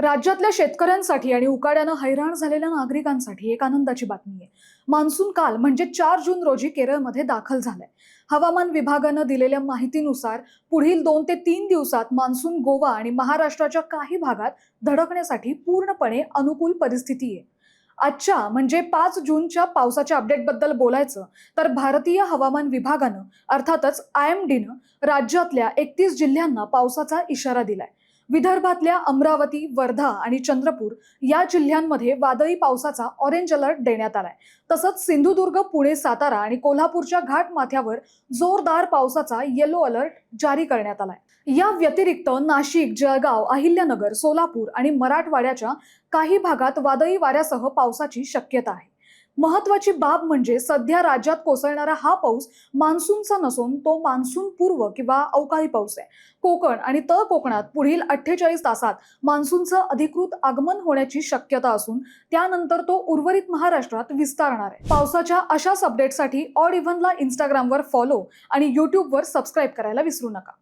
राज्यातल्या शेतकऱ्यांसाठी आणि उकाड्यानं हैराण झालेल्या नागरिकांसाठी एक आनंदाची बातमी आहे। मान्सून काल म्हणजे 4 जून रोजी केरळमध्ये दाखल झालाय। हवामान विभागानं दिलेल्या माहितीनुसार पुढील 2 ते 3 दिवसात मान्सून गोवा आणि महाराष्ट्राच्या काही भागात धडकण्यासाठी पूर्णपणे अनुकूल परिस्थिती आहे। आजच्या म्हणजे 5 जूनच्या पावसाच्या अपडेटबद्दल बोलायचं तर भारतीय हवामान विभागानं अर्थातच IMDनं राज्यातल्या 31 जिल्ह्यांना पावसाचा इशारा दिलाय। विदर्भातल्या अमरावती, वर्धा आणि चंद्रपूर या जिल्ह्यांमध्ये वादळी पावसाचा ऑरेंज अलर्ट देण्यात आलाय। तसंच सिंधुदुर्ग, पुणे, सातारा आणि कोल्हापूरच्या घाटमाथ्यावर जोरदार पावसाचा येलो अलर्ट जारी करण्यात आलाय। या व्यतिरिक्त नाशिक, जळगाव, अहिल्यानगर, सोलापूर आणि मराठवाड्याच्या काही भागात वादळी वाऱ्यासह पावसाची शक्यता आहे। महत्वाची बाब म्हणजे सध्या राज्यात कोसळणारा हा पाऊस मान्सूनचा नसून तो मान्सून पूर्व किंवा अवकाळी पाऊस आहे। कोकण आणि तळ कोकणात पुढील 48 तासात मान्सूनचं अधिकृत आगमन होण्याची शक्यता असून त्यानंतर तो उर्वरित महाराष्ट्रात विस्तारणार आहे। पावसाच्या अशाच अपडेटसाठी ऑड इव्हनला इंस्टाग्रामवर फॉलो आणि यूट्यूबवर सबस्क्राईब करायला विसरू नका।